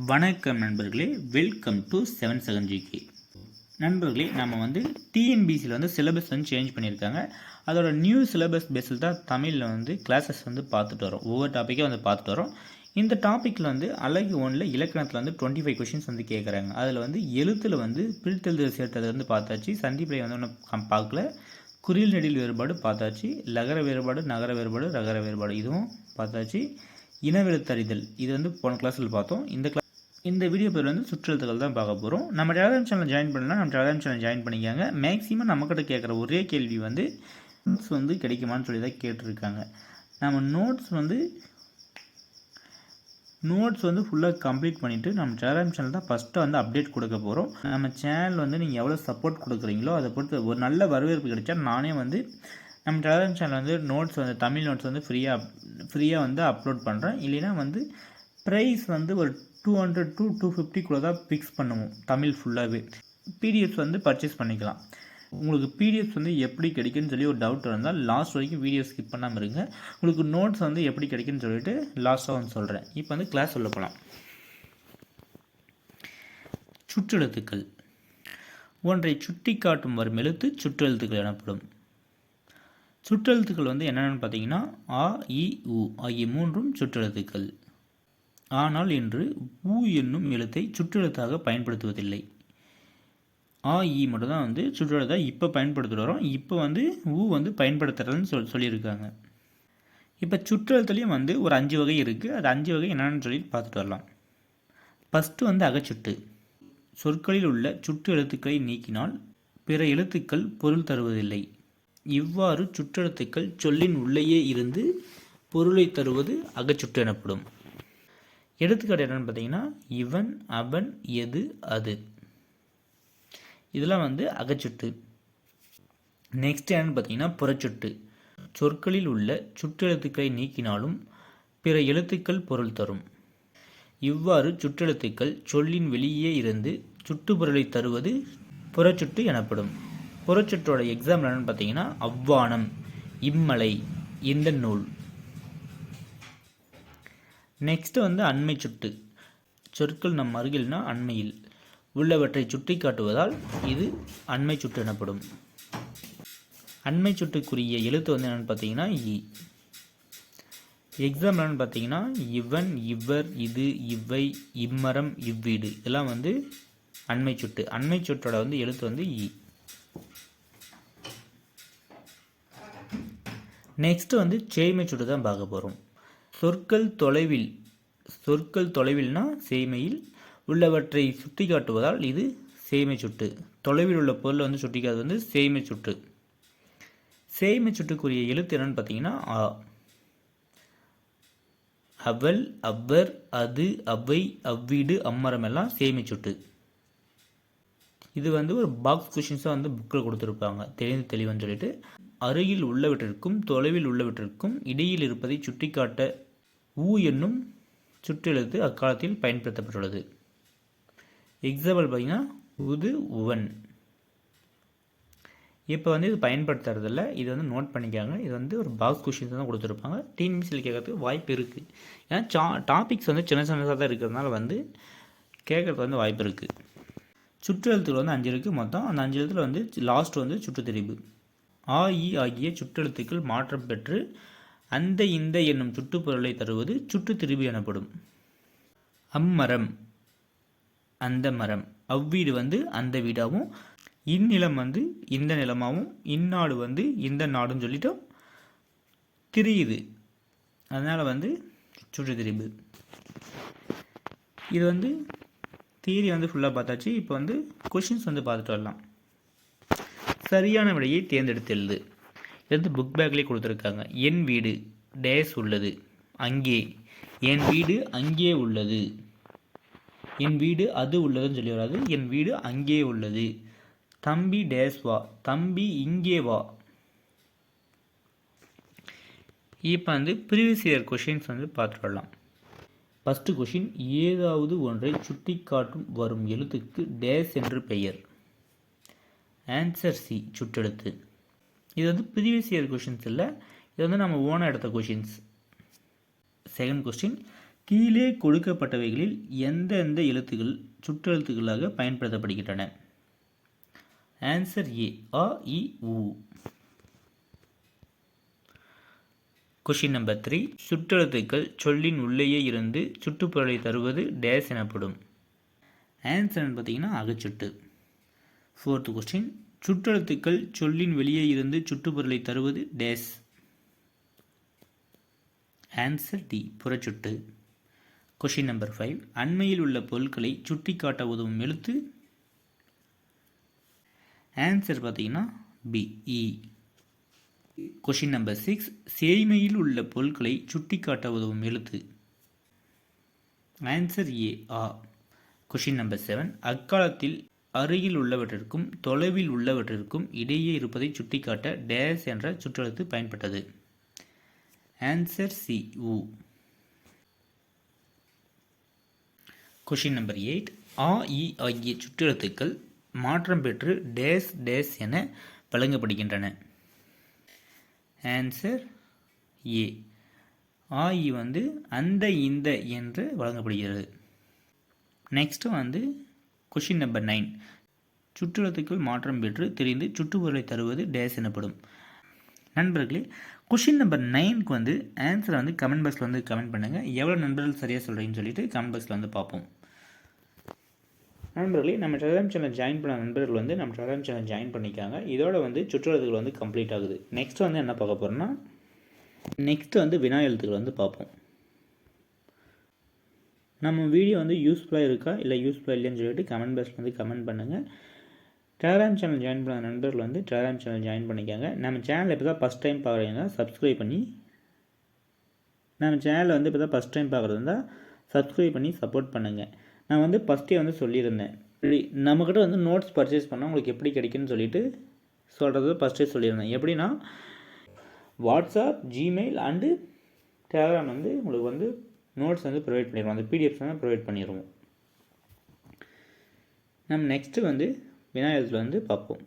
வணக்கம் நண்பர்களே, welcome to 7 second GK. நண்பர்களே, நம்ம வந்து டிஎன்பிசியில் வந்து சிலபஸ் வந்து சேஞ்ச் பண்ணியிருக்காங்க. அதோட நியூ சிலபஸ் பேஸில் தான் தமிழில் வந்து கிளாஸஸ் வந்து பார்த்துட்டு வரோம். ஒவ்வொரு டாப்பிக்கும் வந்து பார்த்துட்டு வரோம். இந்த டாப்பிக்கில் வந்து அழகு 1ல் இலக்கணத்தில் வந்து 25 கொஷின்ஸ் வந்து கேட்குறாங்க. அதில் வந்து எழுத்தில் வந்து பிரித்தெழுது சேர்த்தது வந்து பார்த்தாச்சு. சந்திப்பிழை வந்து ஒன்றும் பார்க்கல. குறில் நெடில் வேறுபாடு பார்த்தாச்சு. லகர வேறுபாடு, நகர வேறுபாடு, ரகர வேறுபாடு இதுவும் பார்த்தாச்சு. இனவெழுத்தறிதல் இது வந்து போன கிளாஸில் பார்த்தோம். இந்த வீடியோ பேர் வந்து சுற்றெழுத்துக்கள் தான் பார்க்க போகிறோம். நம்ம டெலிகிராம் சேனல் ஜாயின் பண்ணலாம். நம்ம டெலிகிராம் சேனல் ஜாயின் பண்ணிக்காங்க. மேக்ஸிமம் நம்மக்கிட்ட கேட்குற ஒரே கேள்வி வந்து நோட்ஸ் வந்து கிடைக்குமான்னு சொல்லி தான் கேட்டிருக்காங்க. நம்ம நோட்ஸ் வந்து ஃபுல்லாக கம்ப்ளீட் பண்ணிவிட்டு நம்ம டெலிகிராம் சேனல் தான் ஃபஸ்ட்டு வந்து அப்டேட் கொடுக்க போகிறோம். நம்ம சேனல் வந்து நீங்கள் எவ்வளோ சப்போர்ட் கொடுக்குறீங்களோ அதை பொறுத்து ஒரு நல்ல வரவேற்பு கிடைச்சா நானே வந்து நம்ம டெலிகிராம் சேனல் வந்து நோட்ஸ் வந்து தமிழ் நோட்ஸ் வந்து ஃப்ரீயாக வந்து அப்லோட் பண்ணுறேன். இல்லைன்னா வந்து ப்ரைஸ் வந்து ஒரு 200 to 250 கூட தான் ஃபிக்ஸ் பண்ணுவோம். தமிழ் ஃபுல்லாகவே பிடிஎஃப்ஸ் வந்து பர்ச்சேஸ் பண்ணிக்கலாம். உங்களுக்கு பிடிஎஃப்ஸ் வந்து எப்படி கிடைக்குன்னு சொல்லி ஒரு டவுட் இருந்தால் லாஸ்ட் வரைக்கும் வீடியோ ஸ்கிப் பண்ணாமல் இருங்க. உங்களுக்கு நோட்ஸ் வந்து எப்படி கிடைக்குன்னு சொல்லிட்டு லாஸ்ட்டாக வந்து சொல்கிறேன். இப்போ வந்து கிளாஸ் சொல்ல போகலாம். சுற்றெழுத்துக்கள். ஒன்றை சுட்டி காட்டும் வரும் எழுத்து சுற்றெழுத்துக்கள் எனப்படும். சுற்றெழுத்துக்கள் வந்து என்னென்னு பார்த்தீங்கன்னா ஆ, இ, உ ஆகிய மூன்றும் சுற்றெழுத்துக்கள். ஆனால் இன்று உ என்னும் எழுத்தை சுற்றெழுத்தாக பயன்படுத்துவதில்லை. ஆ, இ மட்டும்தான் வந்து சுற்றெழுத்தாக இப்போ பயன்படுத்திட்டு வரோம். இப்போ வந்து உ வந்து பயன்படுத்துறதுன்னு சொல்லியிருக்காங்க. இப்போ சுற்றெழுத்துலேயும் வந்து ஒரு 5 வகை இருக்குது. அது 5 வகை என்னென்னு சொல்லி பார்த்துட்டு வரலாம். ஃபஸ்ட்டு வந்து அகச்சுட்டு. சொற்களில் உள்ள சுற்று எழுத்துக்களை நீக்கினால் பிற எழுத்துக்கள் பொருள் தருவதில்லை. இவ்வாறு சுற்றெழுத்துக்கள் சொல்லின் உள்ளேயே இருந்து பொருளை தருவது அகச்சுட்டு எனப்படும். எடுத்துக்காட்டு என்னென்னு பார்த்தீங்கன்னா இவன், அவன், எது, அது இதெல்லாம் வந்து அகச்சுட்டு. நெக்ஸ்ட் என்னென்னு பார்த்தீங்கன்னா புறச்சுட்டு. சொற்களில் உள்ள சுற்றெழுத்துக்களை நீக்கினாலும் பிற எழுத்துக்கள் பொருள் தரும். இவ்வாறு சுற்றெழுத்துக்கள் சொல்லின் வெளியே இருந்து சுட்டுப்பொருளை தருவது புறச்சுட்டு எனப்படும். புறச்சுட்டோட எக்ஸாம்பிள் என்னென்னு பார்த்தீங்கன்னா அவ்வானம், இம்மலை, இந்த நூல். நெக்ஸ்ட் வந்து அண்மை சுட்டு. சொற்கள் நம் அருகில்னா அண்மையில் உள்ளவற்றை சுட்டி காட்டுவதால் இது அண்மை சுட்டு எனப்படும். அண்மை சுட்டுக்குரிய எழுத்து வந்து என்னென்னு பார்த்தீங்கன்னா இ. எக்ஸாம்பிள் என்னென்னு பார்த்தீங்கன்னா இவன், இவர், இது, இவ்வை, இம்மரம், இவ்வீடு இதெல்லாம் வந்து அண்மை சுட்டு. அண்மை சுட்டோட வந்து எழுத்து வந்து இ. நெக்ஸ்ட் வந்து சேய்மை சுட்டு தான் பார்க்க போகிறோம். சொற்கள் தொலைவில்னா சேய்மையில் உள்ளவற்றை சுட்டி காட்டுவதால் இது சேய்மை சுட்டு. தொலைவில் உள்ள பொருளை வந்து சுட்டி காட்டுவது வந்து சேய்மை சுட்டு. சேய்மை சுட்டுக்குரிய எழுத்து என்னன்னு பார்த்தீங்கன்னா ஆ. அவள், அவர், அது, அவை, அவ்வீடு, அம்மரம் எல்லாம் சேய்மை சுட்டு. இது வந்து ஒரு பாக்ஸ் கொஷின்ஸாக வந்து புக்கில் கொடுத்துருப்பாங்க தெளிவுன்னு சொல்லிட்டு. அருகில் உள்ளவற்றிற்கும் தொலைவில் உள்ளவற்றிற்கும் இடையில் இருப்பதை சுட்டிக்காட்ட ஊ என்னும் சுற்றெழுத்து அக்காலத்தில் பயன்படுத்தப்பட்டுள்ளது. எக்ஸாம்பிள் பார்த்தீங்கன்னா உது, உவன். இப்போ வந்து இது பயன்படுத்துறதில்ல. இது வந்து நோட் பண்ணிக்காங்க. இது வந்து ஒரு பாக்ஸ் கொஷின்ஸ் தான் கொடுத்துருப்பாங்க. டிஎன்பிசியில் கேட்கறதுக்கு வாய்ப்பு இருக்குது. ஏன்னா டாபிக்ஸ் வந்து சின்னதாக தான் இருக்கிறதுனால வந்து கேட்கறதுக்கு வந்து வாய்ப்பு இருக்குது. சுற்றெழுத்துக்கள் வந்து 5 இருக்குது மொத்தம். அந்த 5 எழுத்துல வந்து லாஸ்ட் வந்து சுட்டுத்திரிபு. ஆ, இ ஆகிய சுற்றெழுத்துக்கள் மாற்றம் பெற்று அந்த, இந்த என்னும் சுட்டுப்பொருளை தருவது சுட்டுத்திரிபு எனப்படும். அம்மரம் அந்த மரம், அவ்வீடு வந்து அந்த வீடாகவும், இந்நிலம் வந்து இந்த நிலமாகவும், இந்நாடு வந்து இந்த நாடுன்னு சொல்லிட்டு திரியுது. அதனால் வந்து சுட்டுத்திரிபு. இது வந்து தியரி வந்து ஃபுல்லாக பார்த்தாச்சு. இப்போ வந்து கொஷின்ஸ் வந்து பார்த்துட்டு வரலாம். சரியான விடையை தேர்ந்தெடுத்து எழுது. இது வந்து புக் பேக்லேயே கொடுத்துருக்காங்க. என் வீடு டேஸ் உள்ளது அங்கே. என் வீடு அங்கே உள்ளது. என் வீடு அது உள்ளதுன்னு சொல்லி வராது. என் வீடு அங்கே உள்ளது. தம்பி டேஸ் வா, தம்பி இங்கே வா. இப்போ வந்து ப்ரீவியஸ் இயர் கொஷின்ஸ் வந்து பார்த்துட்டு வரலாம். ஃபஸ்ட்டு கொஷின், ஏதாவது ஒன்றை சுட்டி காட்டும் வரும் எழுத்துக்கு டேஸ் என்று பெயர். ஆன்சர் சி சுற்றெழுத்து. இது வந்து ப்ரீவியஸ் இயர் கொஷின்ஸ் இல்லை, இது வந்து நம்ம ஓனாக எடுத்த கொஷின்ஸ். செகண்ட் கொஸ்டின், கீழே கொடுக்கப்பட்டவைகளில் எந்தெந்த எழுத்துக்கள் சுற்றெழுத்துக்களாக பயன்படுத்தப்படுகின்றன? ஆன்சர் ஏ, அ, இ, உ. Question number 3. சுற்றெழுத்துக்கள் சொல்லின் உள்ளேயே இருந்து சுட்டுப்பொருளை தருவது டேஸ் எனப்படும்? ஆன்சர் பார்த்தீங்கன்னா அகச்சுட்டு. 4th question. சுற்றெழுத்துக்கள் சொல்லின் வெளியே இருந்து சுட்டுப்பொருளை தருவது டேஸ்? ஆன்சர் டி, புறச்சுட்டு. Question number 5. அண்மையில் உள்ள பொருட்களை சுட்டி காட்ட உதவும் எழுத்து? ஆன்சர் பார்த்தீங்கன்னா பி, இ. Question number 6. சேய்மையில் உள்ள பொருட்களை சுட்டி காட்ட உதவும் எழுத்து? ஆன்சர் ஏ, ஆ. Question number 7. அக்காலத்தில் அருகில் உள்ளவற்றிற்கும் தொலைவில் உள்ளவற்றிற்கும் இடையே இருப்பதை சுட்டிக்காட்ட டேஸ் என்ற சுற்றெழுத்து பயன்பட்டது? ஆன்சர் சி, உ. Question number 8. ஆ, இ ஆகிய சுற்றெழுத்துக்கள் மாற்றம் பெற்று டேஸ் டேஸ் என வழங்கப்படுகின்றன? ஆன்சர் ஏ, ஆ, இ அந்த இந்த என்று வழங்கப்படுகிறது. Next question number 9. சுற்றெழுத்துக்கள் மாற்றம் பெற்று தெரிந்து சுட்டுப்பொருளை தருவது டேஸ் எனப்படும்? நண்பர்களே, கொஷின் நம்பர் 9க்கு ஆன்சரை கமெண்ட் பாக்ஸில் கமெண்ட் பண்ணுங்கள். எவ்வளோ நண்பர்கள் சரியாக சொல்கிறீங்கன்னு சொல்லிட்டு கமெண்ட் பாக்ஸில் பார்ப்போம். நண்பர்களே, நம்ம டெலிகிராம் சேனல் ஜாயின் பண்ண நண்பர்கள் நம்ம டெலிகிராம் சேனல் ஜாயின் பண்ணிக்காங்க. இதோட சுற்றெழுத்துக்கள் கம்ப்ளீட் ஆகுது. நெக்ஸ்ட் என்ன பார்க்க போகிறோம்னா, நெக்ஸ்ட் வினா எழுத்துக்கள் பார்ப்போம். நம்ம வீடியோ யூஸ்ஃபுல்லாக இருக்கா இல்லை யூஸ்ஃபுல்லாக இல்லைன்னு சொல்லிட்டு கமெண்ட் பாக்ஸில் கமெண்ட் பண்ணுங்கள். டெலிகிராம் சேனல் ஜாயின் பண்ண நண்பர்கள் டெலிகிராம் சேனல் ஜாயின் பண்ணிக்காங்க. நம்ம சேனல் இப்போ தான் ஃபஸ்ட் டைம் பார்க்குறீங்கன்னா சப்ஸ்கிரைப் பண்ணி, நம்ம சேனலில் இப்போ தான் ஃபஸ்ட் டைம் பார்க்குறது இருந்தால் சப்ஸ்கிரைப் பண்ணி சப்போர்ட் பண்ணுங்கள். நான் ஃபஸ்ட்டே சொல்லியிருந்தேன், நம்மக்கிட்ட நோட்ஸ் பர்ச்சேஸ் பண்ணால் உங்களுக்கு எப்படி கிடைக்குன்னு சொல்லிட்டு சொல்கிறது ஃபஸ்ட்டே சொல்லியிருந்தேன். எப்படின்னா வாட்ஸ்அப், ஜிமெயில் அண்டு டெலிகிராம் உங்களுக்கு நோட்ஸ் ப்ரொவைட் பண்ணிடுவோம். அந்த பிடிஎஃப்ஸ் ப்ரொவைட் பண்ணிடுவோம். நம்ம நெக்ஸ்ட்டு விநாயகத்தில் பார்ப்போம்.